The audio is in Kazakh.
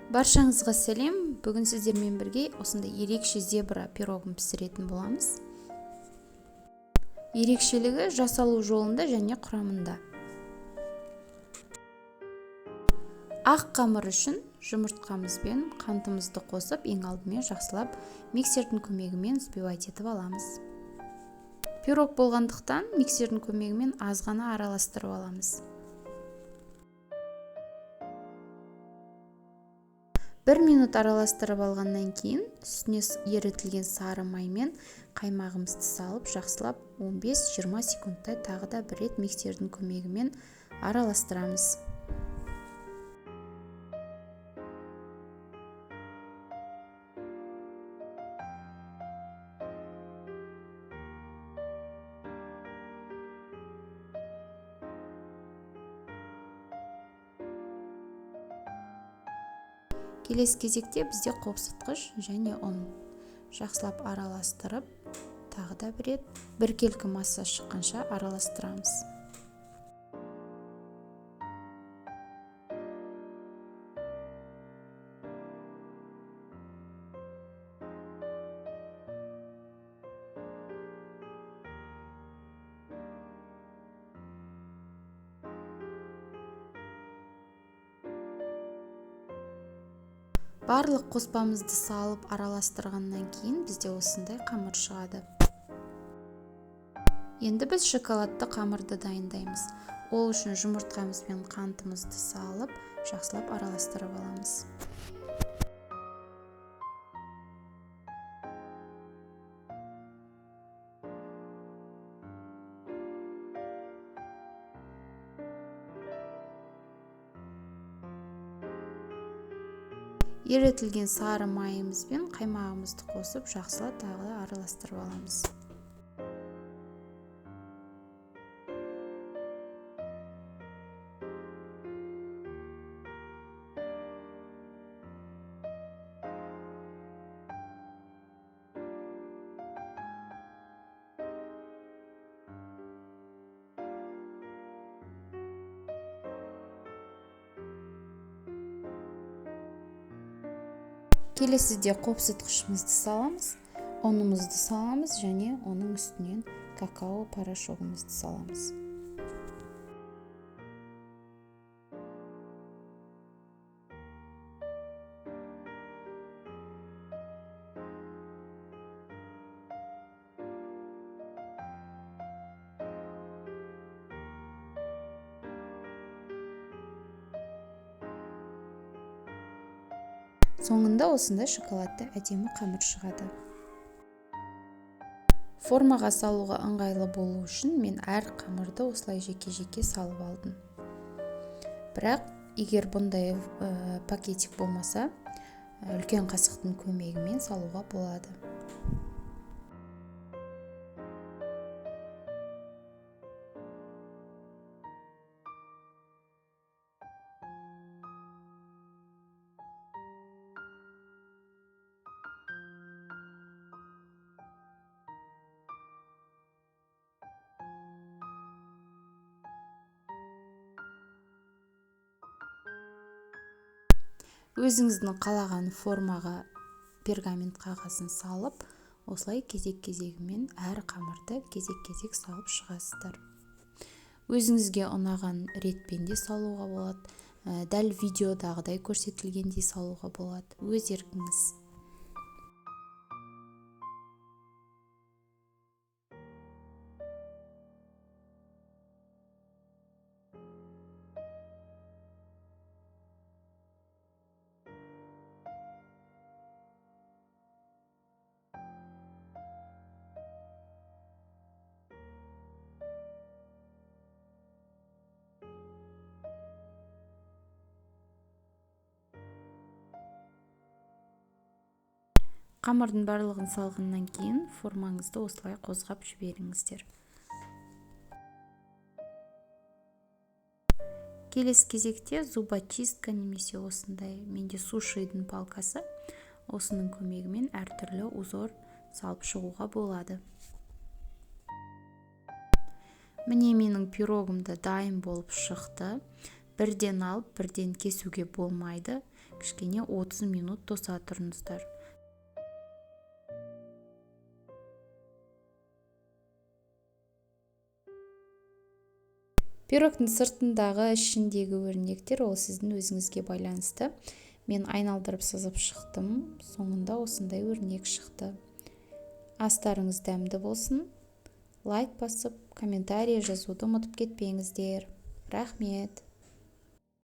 Баршаңызға сәлем. Бүгін сіздермен бірге осындай ерекше зебра пирогын пісіретін боламыз. Ерекшелігі жасалу жолында және құрамында. Ақ қамыр үшін жұмыртқамыз бен қантымызды қосып, ең алдымен жақсылап миксердің көмегімен взбивать етіп аламыз. Пирог болғандықтан миксердің көмегімен аз ғана араластырып аламыз. 1 минут араластырып алғаннан кейін үстіне ерітілген сары май мен қаймағымызды салып, жақсылап 15-20 секундтай тағы да бір рет миксердің көмегімен араластырамыз. Келесі кезекте бізде қопсытқыш және ұн. Жақсылап араластырып, тағы да бір рет біркелкі масса шыққанша араластырамыз. Барлық қоспамызды салып араластырғаннан кейін бізде осындай қамыр шығады. Енді біз шоколадты қамырды дайындаймыз. Ол үшін жұмыртқамыз бен қантымызды салып, жақсылап араластырып аламыз. Ерітілген сары майымыз бен қаймағымызды қосып, жақсылап тағы да араластырып аламыз. Келесіде қопсытқышымызды саламыз, ұнымызды саламыз және оның үстінен какао порошогымызды саламыз. Соңында осындай шоколадты әдемі қамыр шығады. Формаға салуға ыңғайлы болу үшін мен әр қамырды осылай жеке-жеке салып алдым. Бірақ егер бұндай пакетик болмаса, үлкен қасықтың көмегімен салуға болады. Өзіңіздің қалаған формаға пергамент қағазын салып, осылай кезек-кезегімен әр қамырды кезек-кезек салып шығасыздар. Өзіңізге ұнаған ретпен де салуға болады, дәл видеодағыдай көрсетілгендей салуға болады. Өз еркіңіз. Қамырдың барлығын салғаннан кейін формаңызды осылай қозғап жіберіңіздер. Келесі кезекте зубочистка немесе осындай, менде сушидің палкасы, осының көмегімен әртүрлі узор салып шығуға болады. Міне менің пирогымда дайын болып шықты. Бірден алып, бірден кесуге болмайды. кішкене 30 минут тоса тұрыңыздар. Пирогтың сыртындағы ішіндегі өрнектер ол сіздің өзіңізге байланысты. Мен айналдырып сызып шықтым. Соңында осындай өрнек шықты. Астарыңыз дәмді болсын. Лайк басып, комментарий жазуды ұмытып кетпеңіздер. Рахмет.